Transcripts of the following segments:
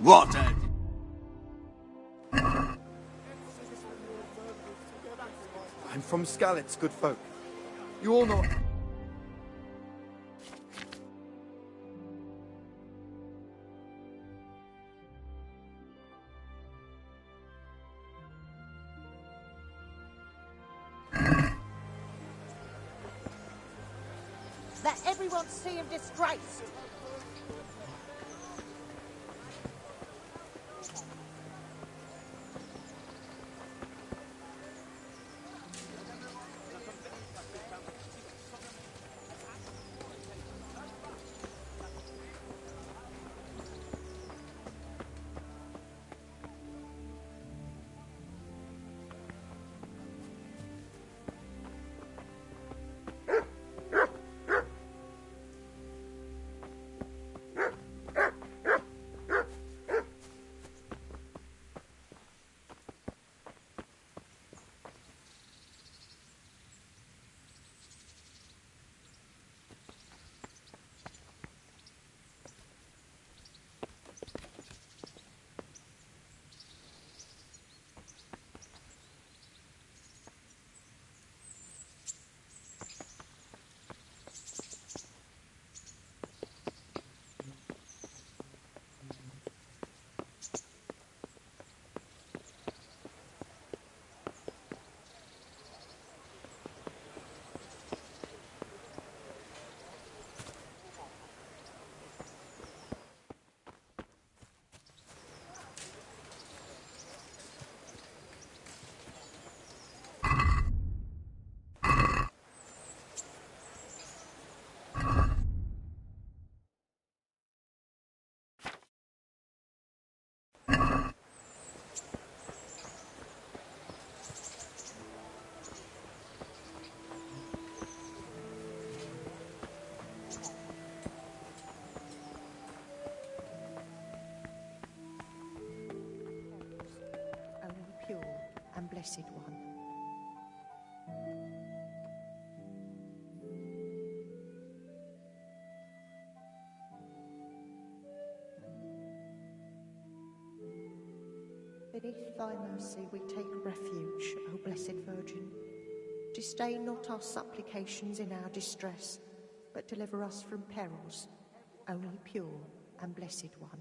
What I'm from Skalitz, good folk. You all know... Let everyone see him disgraced. Blessed one. Beneath thy mercy we take refuge, O Blessed Virgin. Disdain not our supplications in our distress, but deliver us from perils, only pure and blessed one.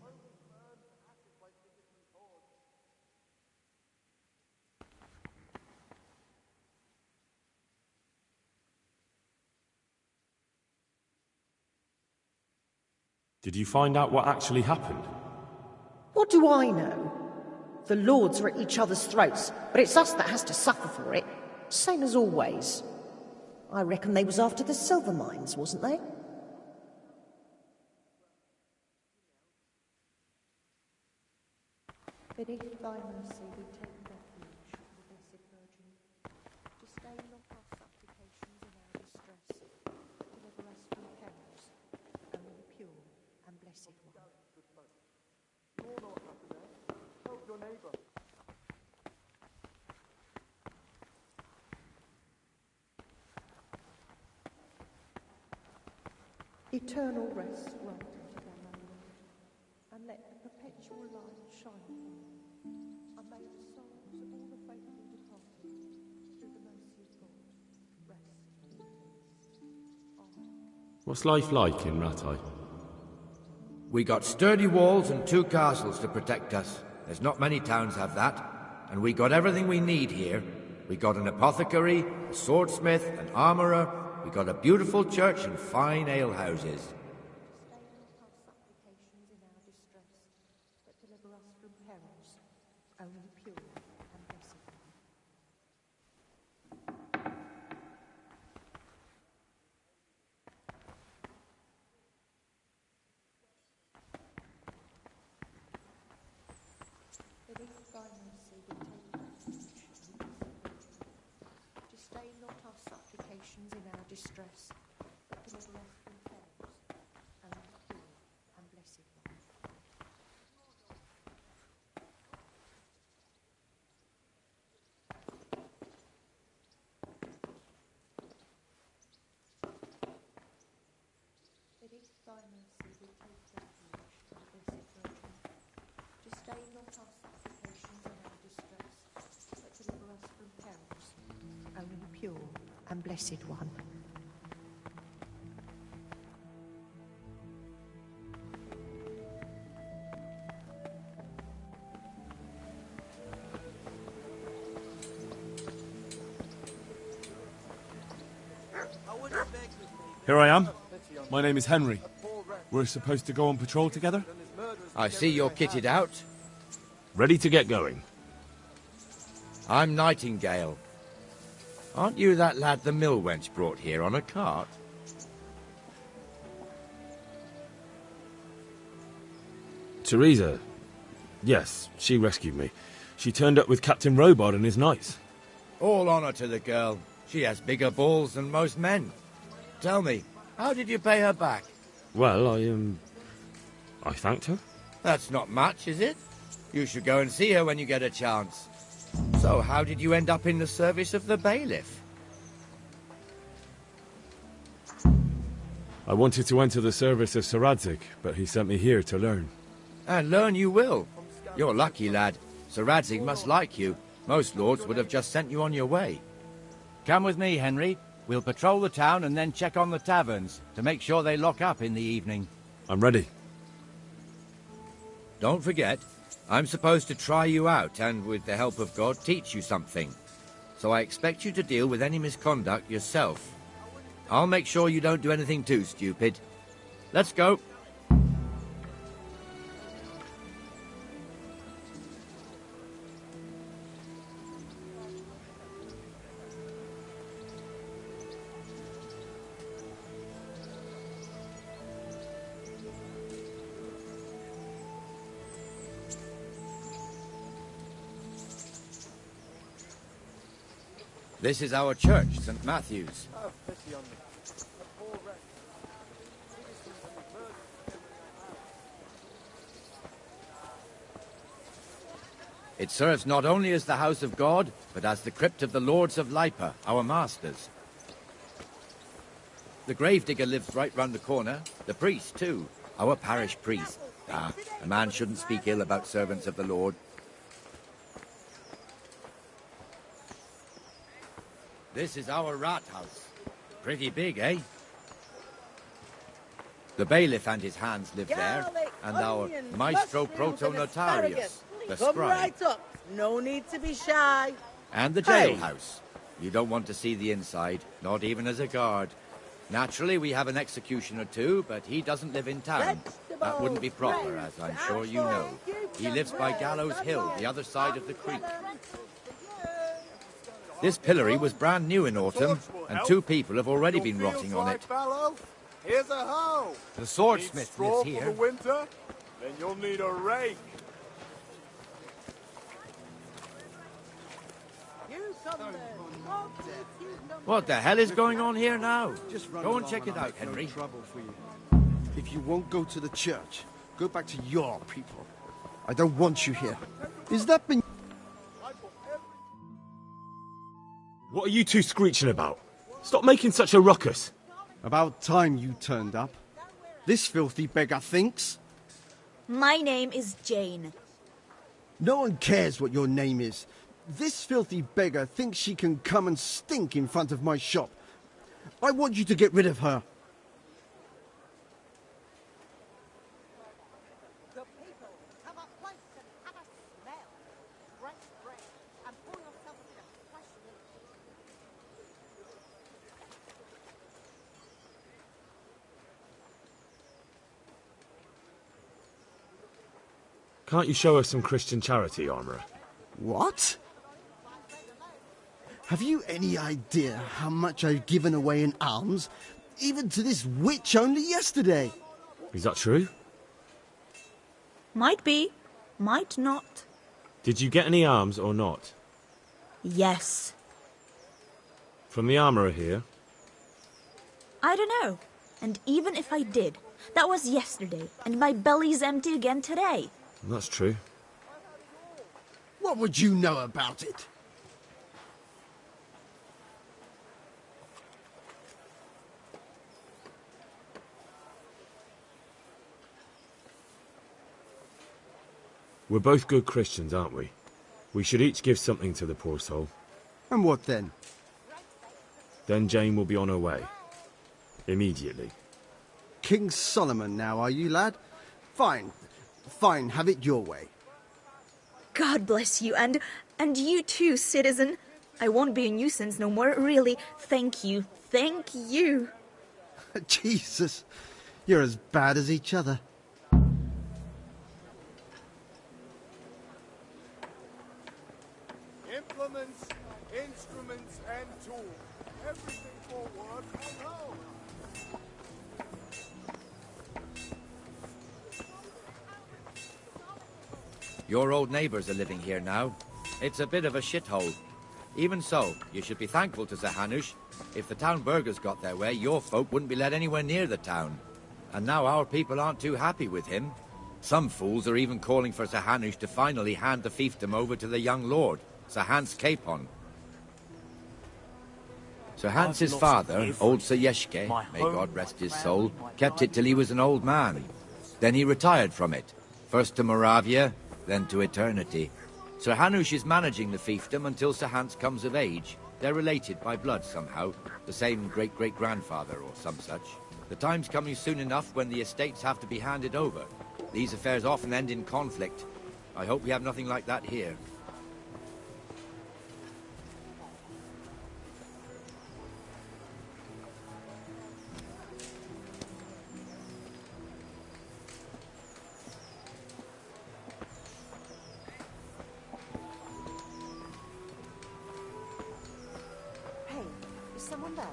Did you find out what actually happened? What do I know? The lords are at each other's throats, but it's us that has to suffer for it. Same as always. I reckon they was after the silver mines, wasn't they? Beneath thy mercy we take refuge, O Blessed Virgin. Disdain not our supplications in our distress, but deliver us from perils, only pure and blessed one. You all know what happened there. Help your neighbour. Eternal rest grant unto them, O Lord, and let the perpetual light shine upon them, and may the souls of all the faithful departed, through the mercy of God, rest in peace. Amen. What's life like in Rattay? We got sturdy walls and 2 castles to protect us. There's not many towns have that. And we got everything we need here. We got an apothecary, a swordsmith, an armourer. We got a beautiful church and fine alehouses. Sustain not our supplications in our distress, but deliver us from perils, only pure and blessed one. Beneath thy mercy we take refuge, O Blessed Virgin. Disdain not our supplications in our distress, but deliver us from perils, only pure and blessed one. Beneath thy mercy we take refuge, O Blessed Virgin. pure and blessed one. Here I am. My name is Henry. We're supposed to go on patrol together? I see you're kitted out. Ready to get going. I'm Nightingale. Aren't you that lad the mill wench brought here on a cart? Teresa. Yes, she rescued me. She turned up with Captain Robard and his knights. All honour to the girl. She has bigger balls than most men. Tell me, how did you pay her back? Well, I thanked her. That's not much, is it? You should go and see her when you get a chance. So, how did you end up in the service of the bailiff? I wanted to enter the service of Sir Radzig, but he sent me here to learn. And learn you will. You're lucky, lad. Sir Radzig must like you. Most lords would have just sent you on your way. Come with me, Henry. We'll patrol the town and then check on the taverns to make sure they lock up in the evening. I'm ready. Don't forget, I'm supposed to try you out and, with the help of God, teach you something. So I expect you to deal with any misconduct yourself. I'll make sure you don't do anything too stupid. Let's go. This is our church, St. Matthew's. It serves not only as the house of God, but as the crypt of the lords of Lipa, our masters. The gravedigger lives right round the corner. The priest, too. Our parish priest. Ah, a man shouldn't speak ill about servants of the Lord. This is our rat house. Pretty big, eh? The bailiff and his hands live there, and our maestro proto-notarius, the Come scribe, right up. No need to be shy. and the jailhouse. You don't want to see the inside, not even as a guard. Naturally, we have an executioner too, but he doesn't live in town. That wouldn't be proper, as I'm sure you know. He lives by Gallows Hill, the other side of the creek. This pillory was brand new in autumn, and 2 people have already been rotting on it. Here's a hoe. The swordsmith lives For here. the winter? Then you'll need a rake. What the hell is going on here now? Go and check it out, Henry. If you won't go to the church, go back to your people. I don't want you here. Is that been... What are you two screeching about? Stop making such a ruckus. About time you turned up. This filthy beggar thinks. My name is Jane. No one cares what your name is. This filthy beggar thinks she can come and stink in front of my shop. I want you to get rid of her. The people have a place and have a smell. Break bread and pour yourself a bit of fresh milk. Can't you show us some Christian charity, Armourer? What? Have you any idea how much I've given away in alms? Even to this witch only yesterday. Is that true? Might be, might not. Did you get any arms or not? Yes. From the Armourer here? I don't know. And even if I did, that was yesterday, and my belly's empty again today. That's true. What would you know about it? We're both good Christians, aren't we? We should each give something to the poor soul. And what then? Then Jane will be on her way. Immediately. King Solomon now, are you, lad? Fine. Fine, have it your way. God bless you, and you too, citizen. I won't be a nuisance no more, really. Thank you. Thank you. Jesus, you're as bad as each other. Implements, instruments, and tools. Everything for work and home. Your old neighbours are living here now. It's a bit of a shithole. Even so, you should be thankful to Sir Hanush. If the town burghers got their way, your folk wouldn't be let anywhere near the town. And now our people aren't too happy with him. Some fools are even calling for Sir Hanush to finally hand the fiefdom over to the young lord, Sir Hans Capon. Sir Hans's father, old Sir Yeshke, may God rest his soul, kept it till he was an old man. Then he retired from it, first to Moravia, then to eternity. Sir Hanush is managing the fiefdom until Sir Hans comes of age. They're related by blood somehow, the same great-great-grandfather or some such. The time's coming soon enough when the estates have to be handed over. These affairs often end in conflict. I hope we have nothing like that here. Hey, is someone there?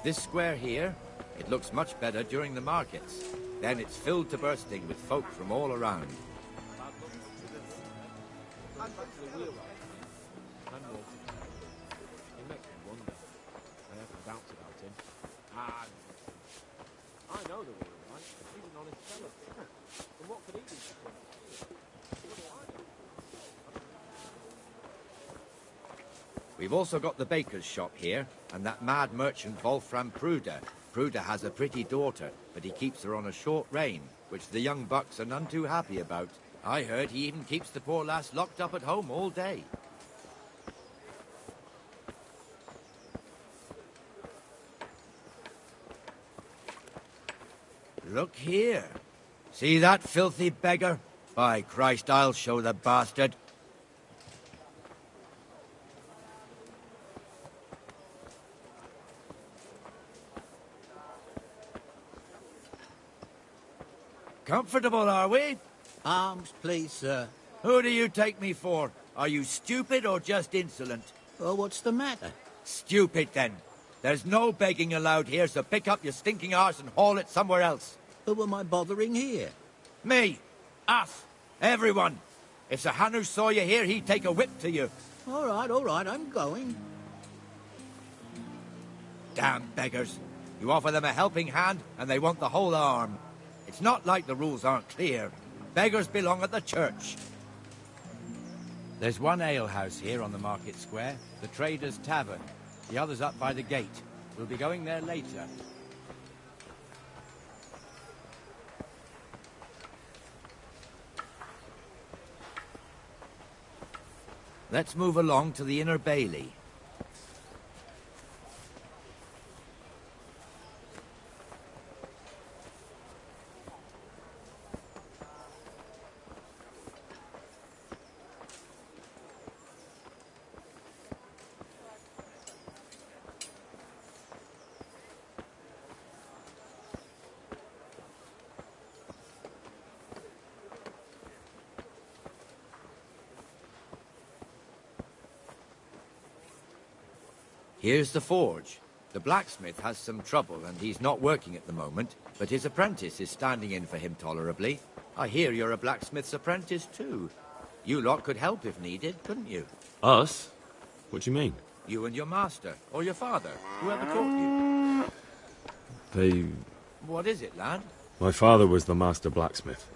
This square here, it looks much better during the markets. Then it's filled to bursting with folk from all around. I know the wheelwright. He's an honest fellow. And what could he do? We've also got the baker's shop here, and that mad merchant Wolfram Pruder. Pruder has a pretty daughter, but he keeps her on a short rein, which the young bucks are none too happy about. I heard he even keeps the poor lass locked up at home all day. Look here. See that filthy beggar? By Christ, I'll show the bastard. Comfortable, are we? Arms, please, sir. Who do you take me for? Are you stupid or just insolent? Oh, what's the matter? Stupid, then. There's no begging allowed here, so pick up your stinking arse and haul it somewhere else. Who am I bothering here? Me. Us. Everyone. If Sir Hanush saw you here, he'd take a whip to you. All right, I'm going. Damn beggars. You offer them a helping hand, and they want the whole arm. It's not like the rules aren't clear. Beggars belong at the church. There's one alehouse here on the market square, the Trader's Tavern. The other's up by the gate. We'll be going there later. Let's move along to the Inner Bailey. Here's the forge. The blacksmith has some trouble and he's not working at the moment, but his apprentice is standing in for him tolerably. I hear you're a blacksmith's apprentice too. You lot could help if needed, couldn't you? Us? What do you mean? You and your master, or your father, whoever taught you. They... What is it, lad? My father was the master blacksmith.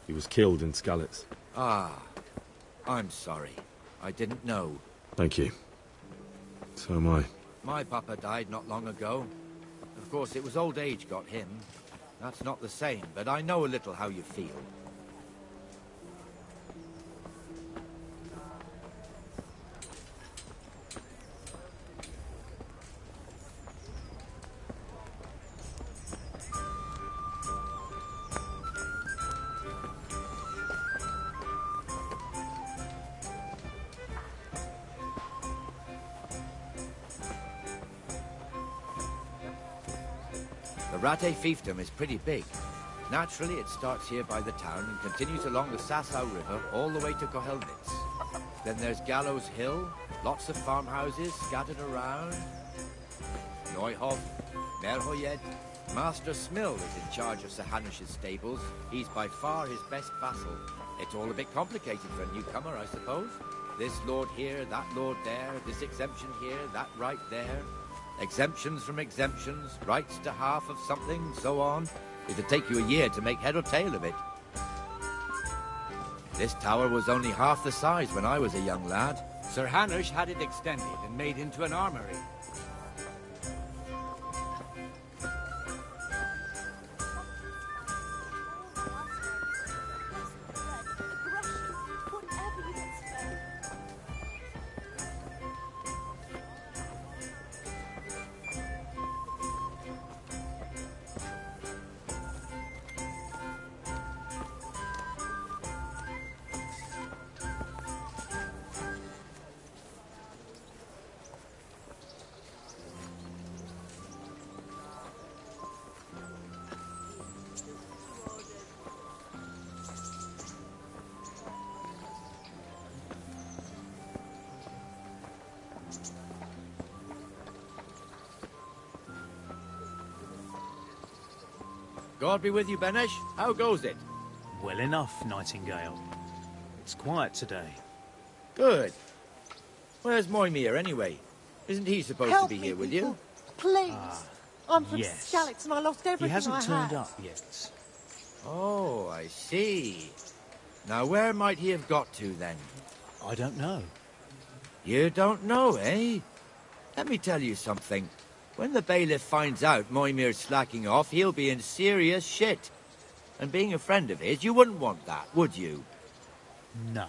He was killed in Skalitz. Ah, I'm sorry. I didn't know. Thank you. So am I. My papa died not long ago. Of course, it was old age got him. That's not the same, but I know a little how you feel. The Rattay fiefdom is pretty big. Naturally, it starts here by the town and continues along the Sasau River all the way to Kohelnitz. Then there's Gallows Hill, lots of farmhouses scattered around. Neuhof, Merhoyed. Master Smill is in charge of Sir Hanish's stables. He's by far his best vassal. It's all a bit complicated for a newcomer, I suppose. This lord here, that lord there, this exemption here, that right there. Exemptions from exemptions, rights to half of something, so on. It'd take you a year to make head or tail of it. This tower was only half the size when I was a young lad. Sir Hanush had it extended and made into an armory. God be with you, Benesh. How goes it? Well enough, Nightingale. It's quiet today. Good. Where's Moimir, anyway? Isn't he supposed Help to be me, here with people. you? Please. I'm from yes. Skalitz and I lost everything He hasn't I turned had. up yet. Oh, I see. Now, where might he have got to, then? I don't know. You don't know, eh? Let me tell you something. When the bailiff finds out Moimir's slacking off, he'll be in serious shit. And being a friend of his, you wouldn't want that, would you? No.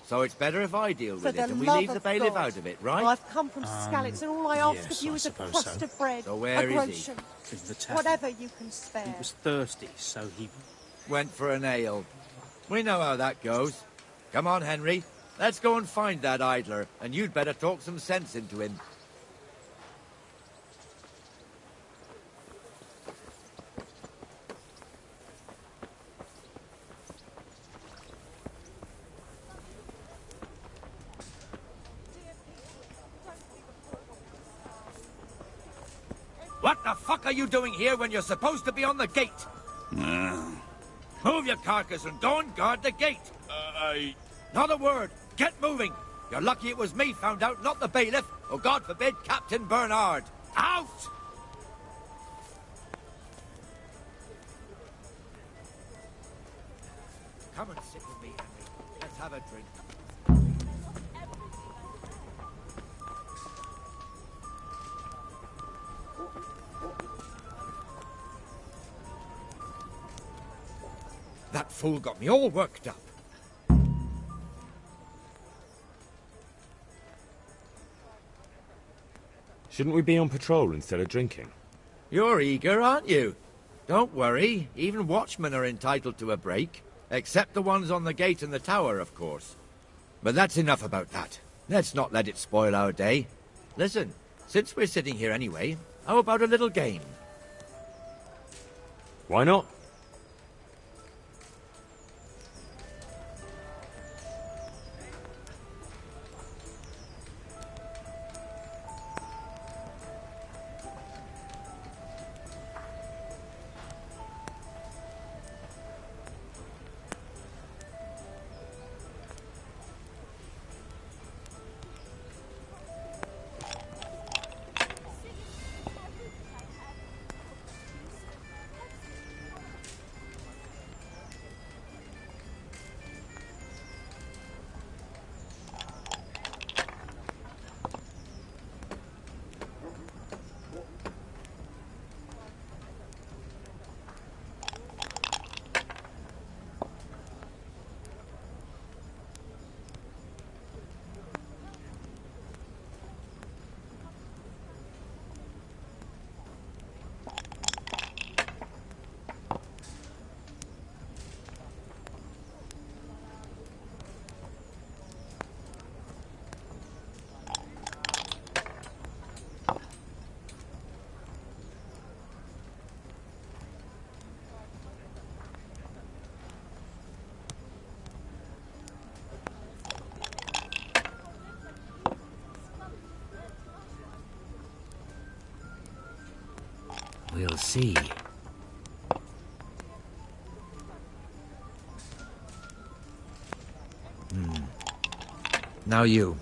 So it's better if I deal For with the it and we love leave the of bailiff God. out of it, right? I've come from Skalitz and all I ask yes, of you I is a suppose crust so. of bread, So where a is he? groschen, In the tavern. whatever you can spare. He was thirsty, so he... Went for an ale. We know how that goes. Come on, Henry. Let's go and find that idler, and you'd better talk some sense into him. What the fuck are you doing here when you're supposed to be on the gate? Move your carcass and go and guard the gate. Not a word. Get moving. You're lucky it was me found out, not the bailiff, or God forbid, Captain Bernard. Out! Come and sit with me, Henry. Let's have a drink. That fool got me all worked up. Shouldn't we be on patrol instead of drinking? You're eager, aren't you? Don't worry, even watchmen are entitled to a break. Except the ones on the gate and the tower, of course. But that's enough about that. Let's not let it spoil our day. Listen, since we're sitting here anyway, how about a little game? Why not? We'll see. Now you.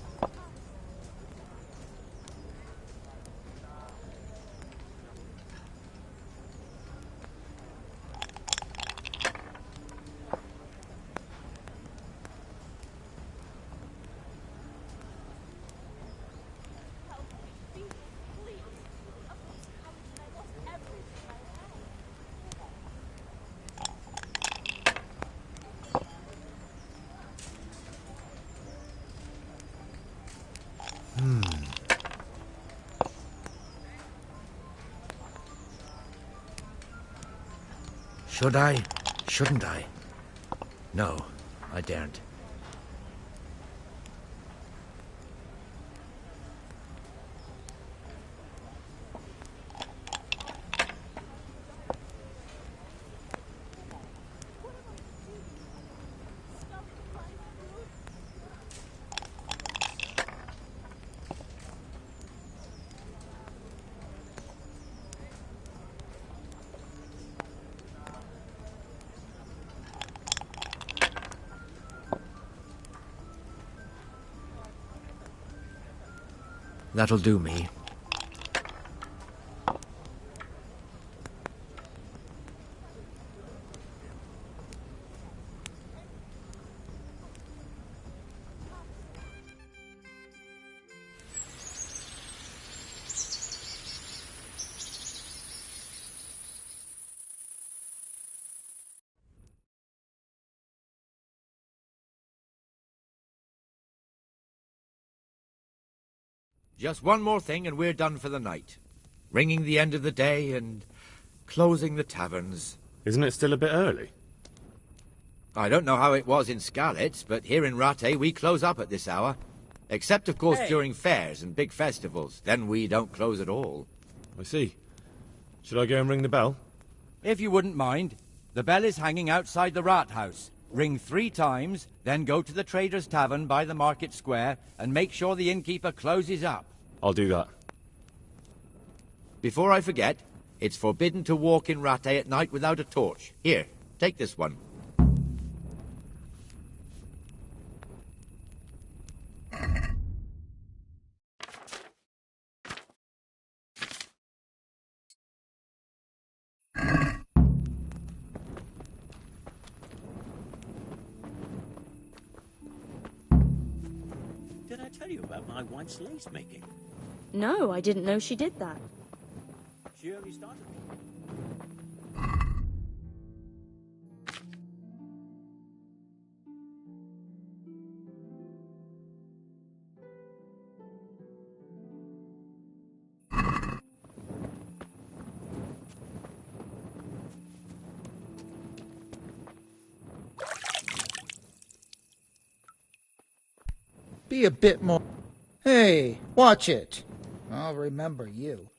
Should I? Shouldn't I? No, I daren't. That'll do me. Just one more thing and we're done for the night. Ringing the end of the day and closing the taverns. Isn't it still a bit early? I don't know how it was in Scarlet's, but here in Rattay we close up at this hour. Except, of course, during fairs and big festivals. Then we don't close at all. I see. Should I go and ring the bell? If you wouldn't mind, the bell is hanging outside the rat house. Ring 3 times, then go to the Trader's Tavern by the market square and make sure the innkeeper closes up. I'll do that. Before I forget, it's forbidden to walk in Rattay at night without a torch. Here, take this one. Did I tell you about my wife's lace making? No, I didn't know she did that. She only started. Be a bit more... Hey, watch it. I'll remember you.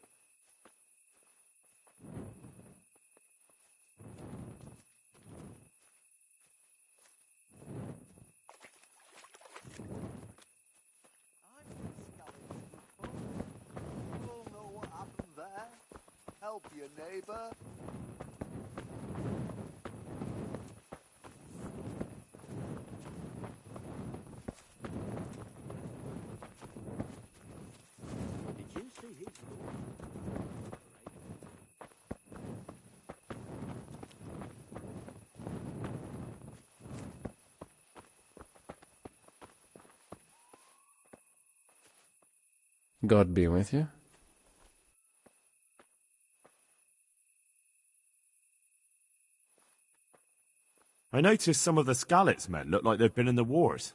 You'll know what happened there. Help your neighbor. Did you see his God be with you. I noticed some of the Scalit's men look like they've been in the wars.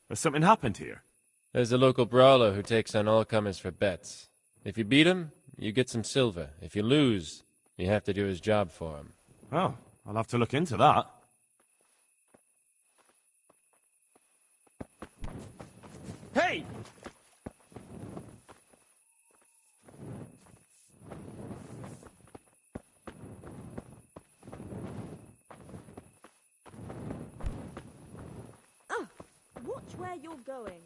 Has something happened here? There's a local brawler who takes on all comers for bets. If you beat him, you get some silver. If you lose, you have to do his job for him. Oh, I'll have to look into that. Hey! Oh, watch where you're going.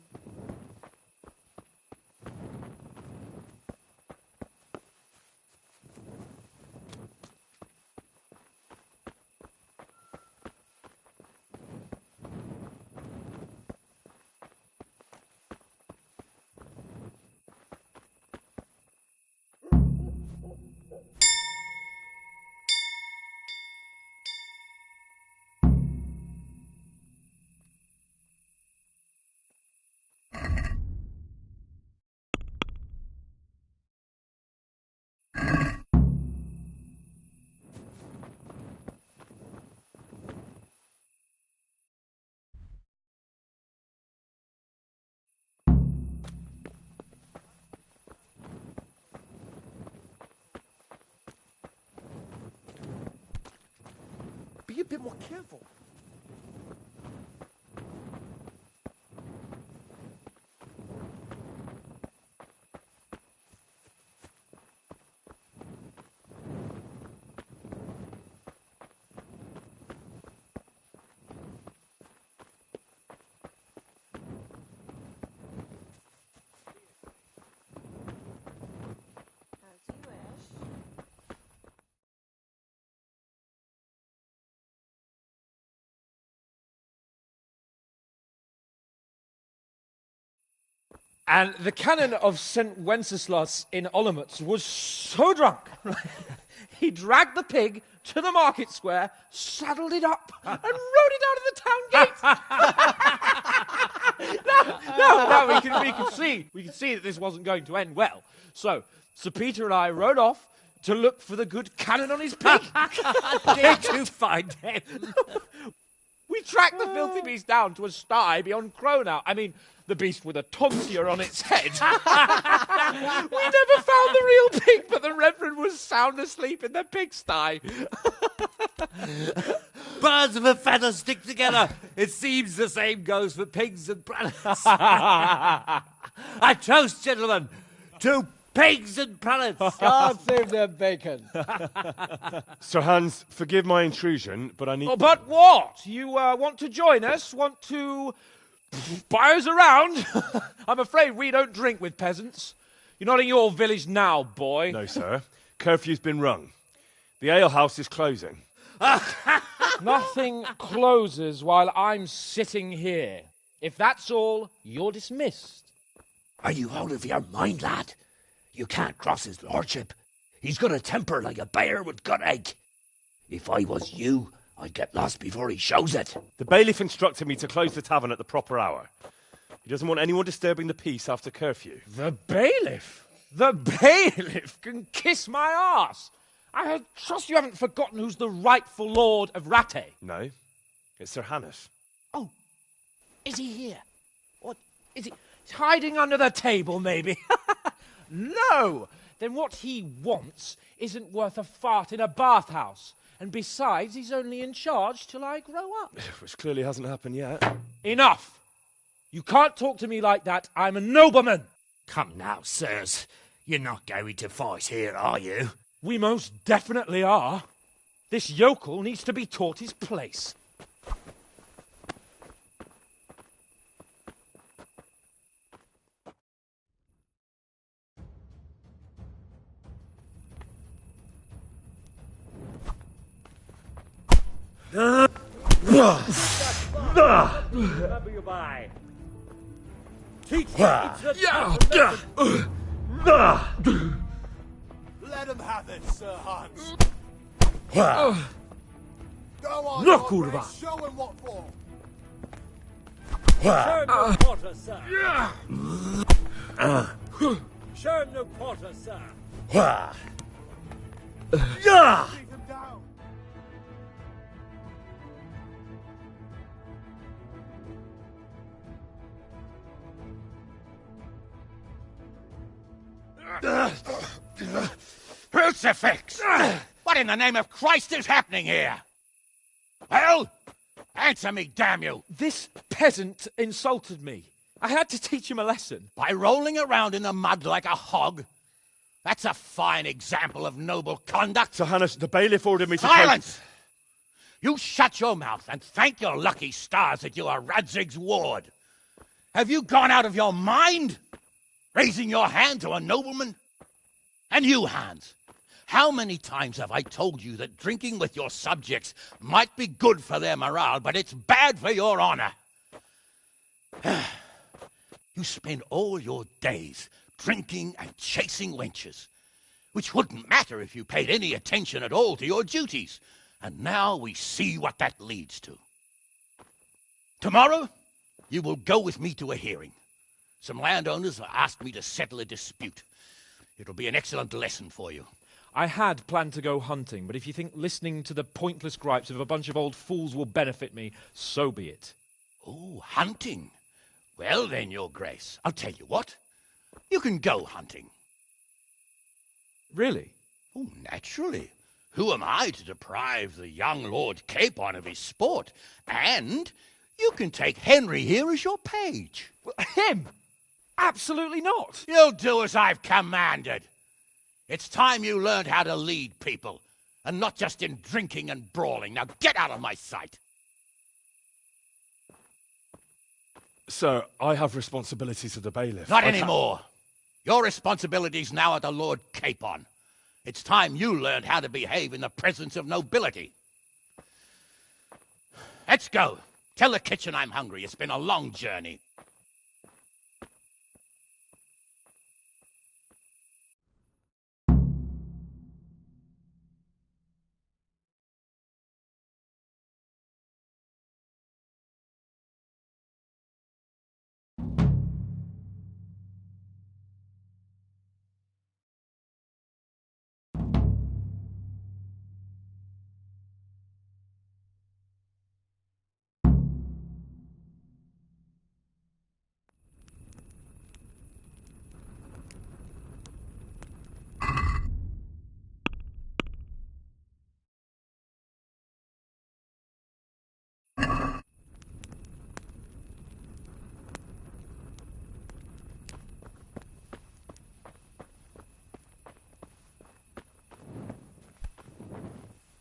bit more careful. And the canon of St. Wenceslas in Olomouc was so drunk, he dragged the pig to the market square, saddled it up, and rode it out of the town gate. No, we could see that this wasn't going to end well. So, Sir Peter and I rode off to look for the good canon on his pig. Did you find him? We tracked the filthy beast down to a sty beyond Cronau. I mean, the beast with a tonsure on its head. We never found the real pig, but the Reverend was sound asleep in the pigsty. Birds of a feather stick together. It seems the same goes for pigs and prelates. I toast, gentlemen, to pigs and prelates. God save their bacon. Sir Hans, forgive my intrusion, but I need... Oh, but what? You want to join us? Want to buy us around? I'm afraid we don't drink with peasants. You're not in your village now, boy. No, sir. Curfew's been rung. The alehouse is closing. Nothing closes while I'm sitting here. If that's all, you're dismissed. Are you out of your mind, lad? You can't cross his lordship. He's got a temper like a bear with gut ache. If I was you, I'd get lost before he shows it. The bailiff instructed me to close the tavern at the proper hour. He doesn't want anyone disturbing the peace after curfew. The bailiff? The bailiff can kiss my arse. I trust you haven't forgotten who's the rightful lord of Rattay. No, it's Sir Hannes. Oh, is he here? What, is he hiding under the table, maybe? No! Then what he wants isn't worth a fart in a bathhouse. And besides, he's only in charge till I grow up. Which clearly hasn't happened yet. Enough! You can't talk to me like that. I'm a nobleman. Come now, sirs. You're not going to fight here, are you? We most definitely are. This yokel needs to be taught his place. Remember you by. Teach Let him have it, Sir Hans. Go on, Godfrey, show him what for. Turn no quarter, sir. Turn no quarter, sir. Leave him down. Crucifix! What in the name of Christ is happening here? Well, answer me, damn you! This peasant insulted me. I had to teach him a lesson. By rolling around in the mud like a hog? That's a fine example of noble conduct. Sir Hannes, the bailiff ordered me to... Silence! You shut your mouth and thank your lucky stars that you are Radzig's ward. Have you gone out of your mind? Raising your hand to a nobleman? And you, Hans, how many times have I told you that drinking with your subjects might be good for their morale, but it's bad for your honor? You spend all your days drinking and chasing wenches, which wouldn't matter if you paid any attention at all to your duties. And now we see what that leads to. Tomorrow, you will go with me to a hearing. Some landowners have asked me to settle a dispute. It'll be an excellent lesson for you. I had planned to go hunting, but if you think listening to the pointless gripes of a bunch of old fools will benefit me, so be it. Oh, hunting. Well then, Your Grace, I'll tell you what. You can go hunting. Really? Oh, naturally. Who am I to deprive the young Lord Capon of his sport? And you can take Henry here as your page. Him? Absolutely not. You'll do as I've commanded. It's time you learned how to lead people, and not just in drinking and brawling. Now get out of my sight. Sir, I have responsibilities to the bailiff. Not anymore. Your responsibilities now are the Lord Capon. It's time you learned how to behave in the presence of nobility. Let's go. Tell the kitchen I'm hungry. It's been a long journey.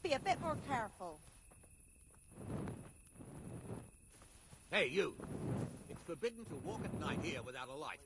Be a bit more careful. Hey, you. It's forbidden to walk at night here without a light.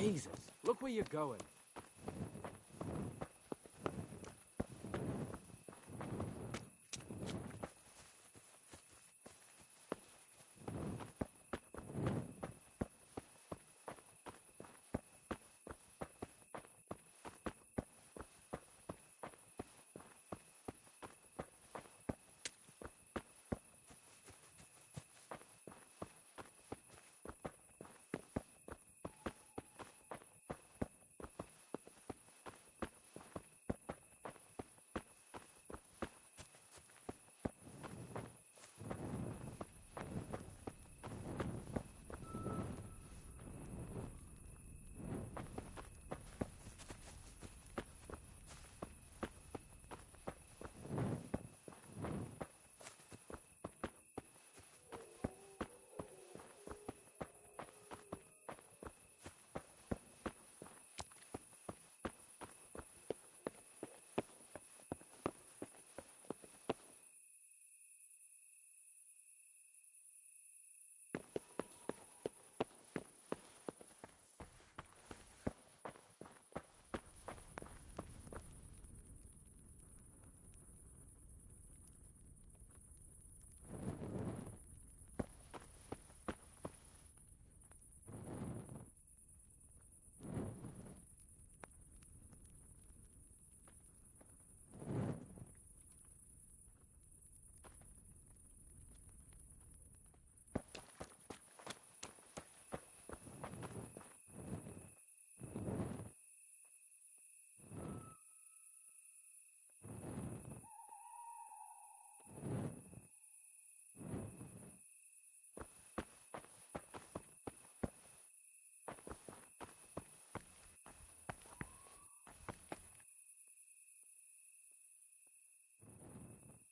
Jesus, look where you're going.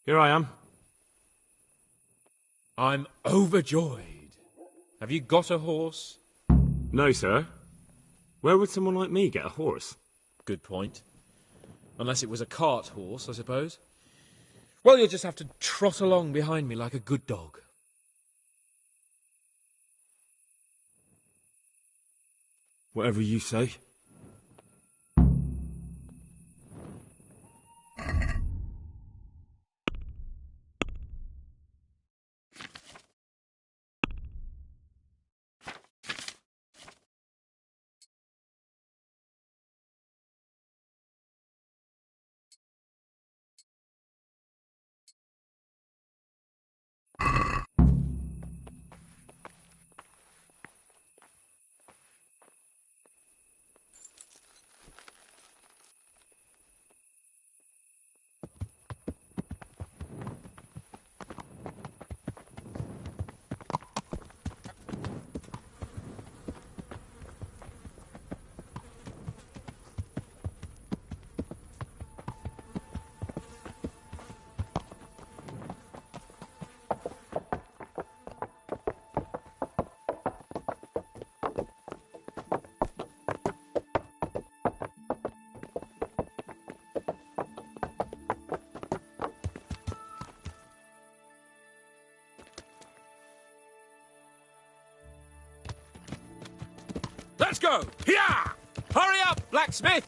Here I am. I'm overjoyed. Have you got a horse? No, sir. Where would someone like me get a horse? Good point. Unless it was a cart horse, I suppose. Well, you'll just have to trot along behind me like a good dog. Whatever you say. Let's go! Here! Hurry up, blacksmith!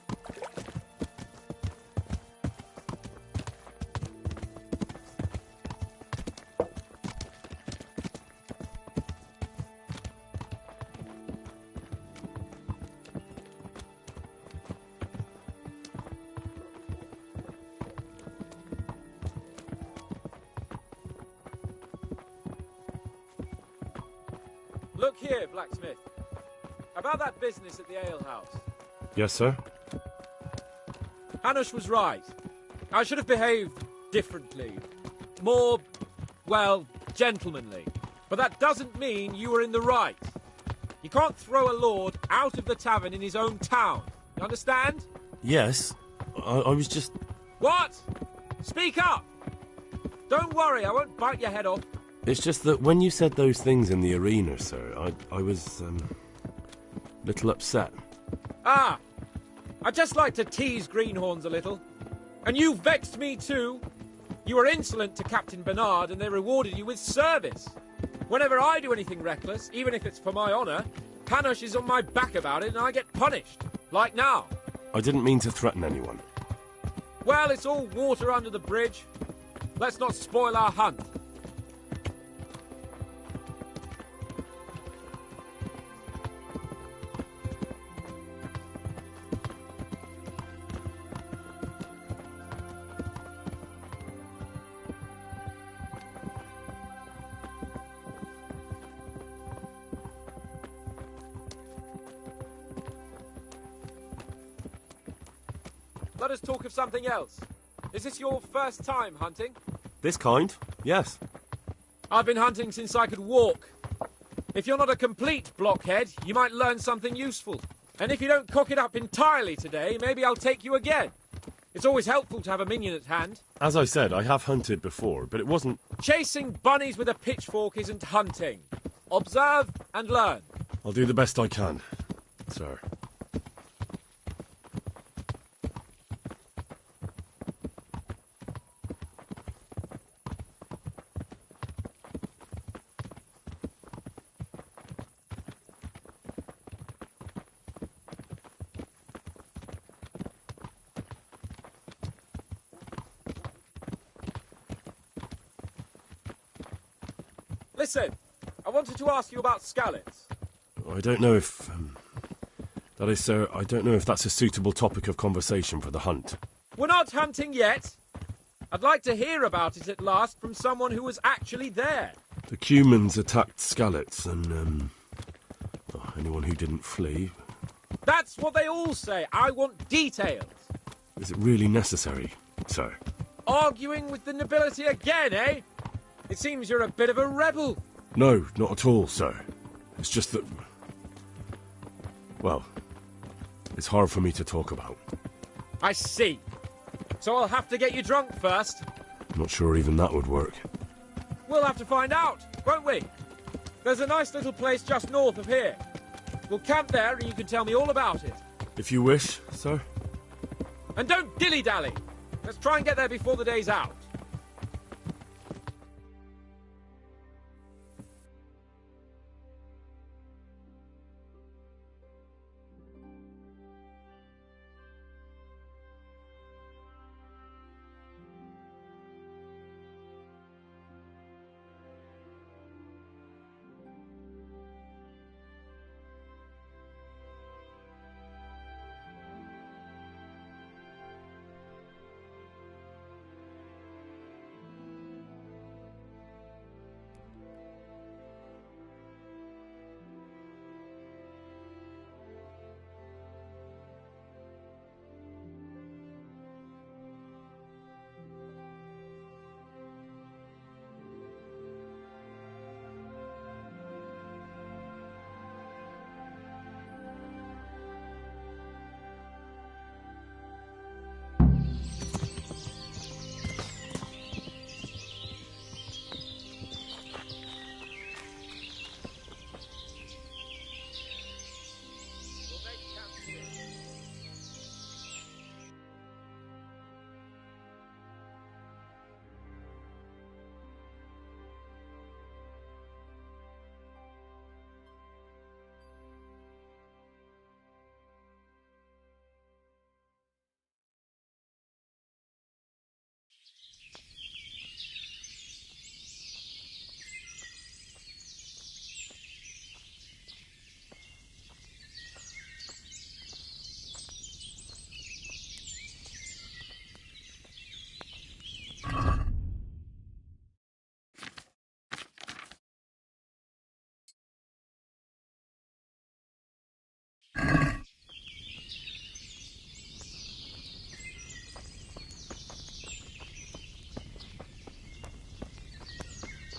Look here, blacksmith. About that business at the alehouse. Yes, sir? Hanush was right. I should have behaved differently. More, well, gentlemanly. But that doesn't mean you were in the right. You can't throw a lord out of the tavern in his own town. You understand? Yes. I was just... What? Speak up! Don't worry, I won't bite your head off. It's just that when you said those things in the arena, sir, I was, little upset. Ah! I just like to tease greenhorns a little. And you vexed me too. You were insolent to Captain Bernard and they rewarded you with service. Whenever I do anything reckless, even if it's for my honour, Hanush is on my back about it and I get punished. Like now. I didn't mean to threaten anyone. Well, it's all water under the bridge. Let's not spoil our hunt. Let us talk of something else. Is this your first time hunting? This kind? Yes. I've been hunting since I could walk. If you're not a complete blockhead, you might learn something useful. And if you don't cock it up entirely today, maybe I'll take you again. It's always helpful to have a minion at hand. As I said, I have hunted before, but it wasn't... Chasing bunnies with a pitchfork isn't hunting. Observe and learn. I'll do the best I can, sir. Listen, I wanted to ask you about scallops. I don't know if... that is, sir, I don't know if that's a suitable topic of conversation for the hunt. We're not hunting yet. I'd like to hear about it at last from someone who was actually there. The Cumans attacked Skallets, and, anyone who didn't flee. That's what they all say. I want details. Is it really necessary, sir? Arguing with the nobility again, eh? It seems you're a bit of a rebel. No, not at all, sir. It's just that... well, it's hard for me to talk about. I see. So I'll have to get you drunk first. I'm not sure even that would work. We'll have to find out, won't we? There's a nice little place just north of here. We'll camp there and you can tell me all about it. If you wish, sir. And don't dilly-dally. Let's try and get there before the day's out.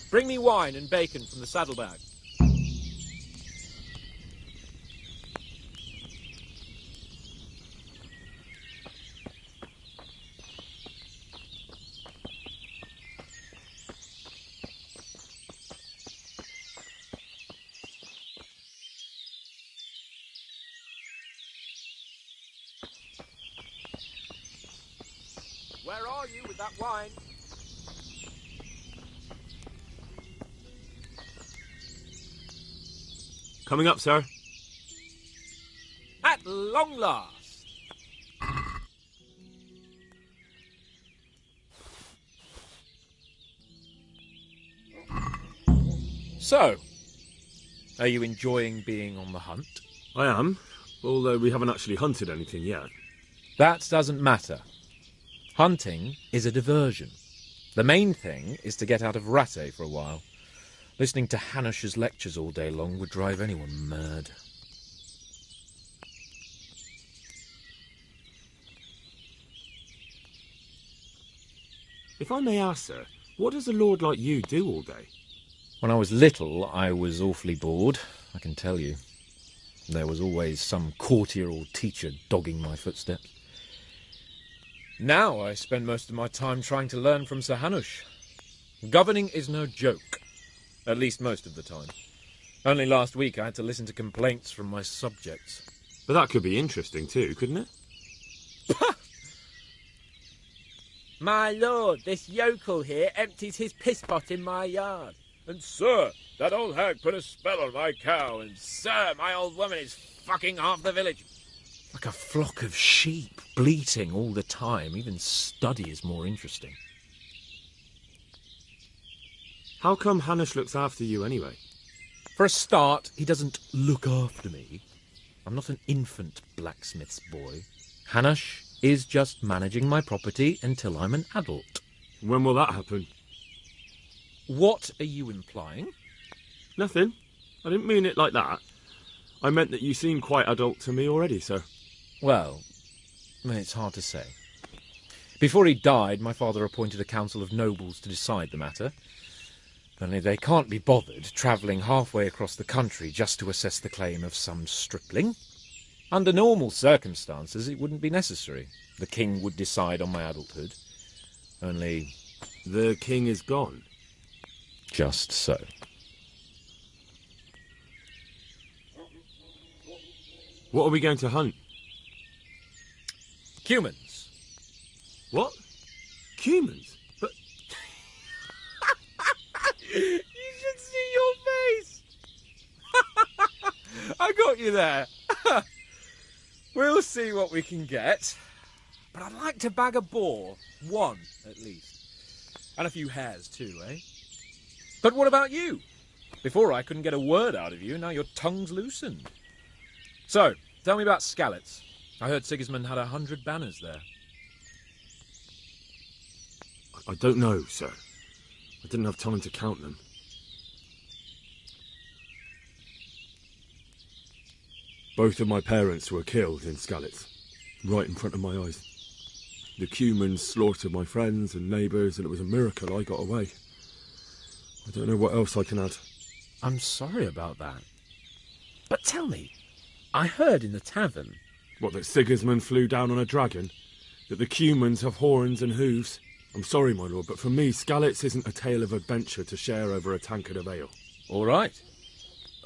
Bring me wine and bacon from the saddlebag. Where are you with that wine? Coming up, sir. long last. So, are you enjoying being on the hunt? I am, although we haven't actually hunted anything yet. That doesn't matter. Hunting is a diversion. The main thing is to get out of Rattay for a while. Listening to Hanush's lectures all day long would drive anyone mad. If I may ask, sir, what does a lord like you do all day? When I was little, I was awfully bored, I can tell you. There was always some courtier or teacher dogging my footsteps. Now I spend most of my time trying to learn from Sir Hanush. Governing is no joke, at least most of the time. Only last week I had to listen to complaints from my subjects. But that could be interesting too, couldn't it? My lord, this yokel here empties his piss pot in my yard. And sir, that old hag put a spell on my cow, and sir, my old woman is fucking half the village. Like a flock of sheep, bleating all the time. Even study is more interesting. How come Hanush looks after you anyway? For a start, he doesn't look after me. I'm not an infant blacksmith's boy. Hanush is just managing my property until I'm an adult. When will that happen? What are you implying? Nothing. I didn't mean it like that. I meant that you seem quite adult to me already, sir. Well, it's hard to say. Before he died, my father appointed a council of nobles to decide the matter. Only they can't be bothered travelling halfway across the country just to assess the claim of some stripling. Under normal circumstances, it wouldn't be necessary. The king would decide on my adulthood. Only... The king is gone. Just so. What are we going to hunt? Cumans. What? Cumans? But... You should see your face! I got you there. We'll see what we can get. But I'd like to bag a boar. One, at least. And a few hares, too, eh? But what about you? Before I couldn't get a word out of you, now your tongue's loosened. So, tell me about Skalitz. I heard Sigismund had 100 banners there. I don't know, sir. I didn't have time to count them. Both of my parents were killed in Skalitz, right in front of my eyes. The Cumans slaughtered my friends and neighbours, and it was a miracle I got away. I don't know what else I can add. I'm sorry about that. But tell me, I heard in the tavern... What, that Sigismund flew down on a dragon? That the Cumans have horns and hooves? I'm sorry, my lord, but for me, Skalitz isn't a tale of adventure to share over a tankard of ale. All right.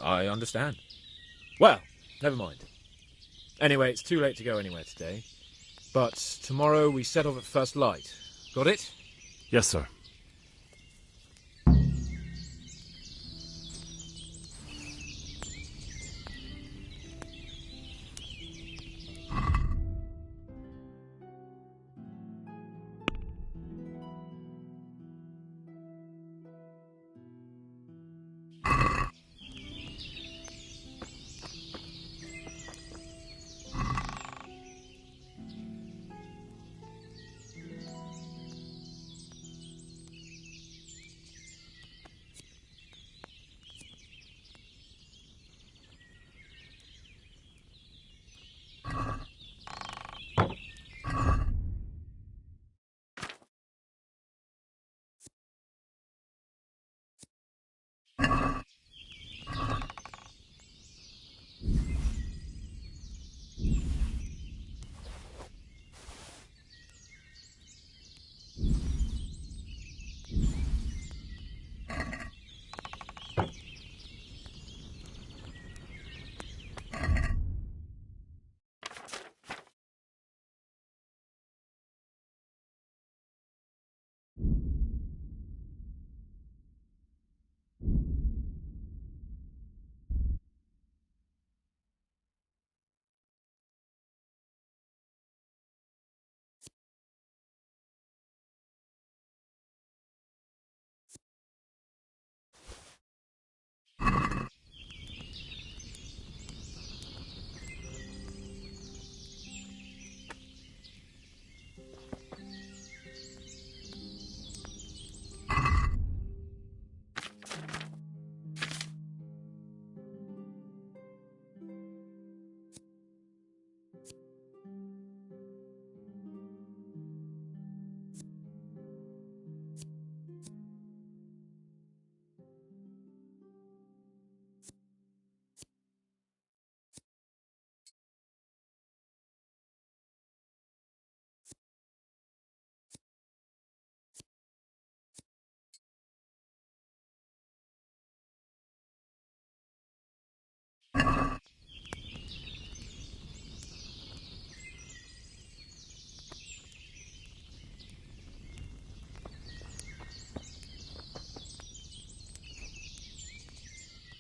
I understand. Well, never mind. Anyway, it's too late to go anywhere today. But tomorrow we set off at first light. Got it? Yes, sir.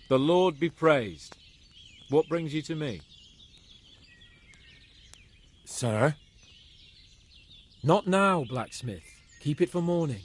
The Lord be praised. What brings you to me? Sir? Not now, blacksmith. Keep it for morning.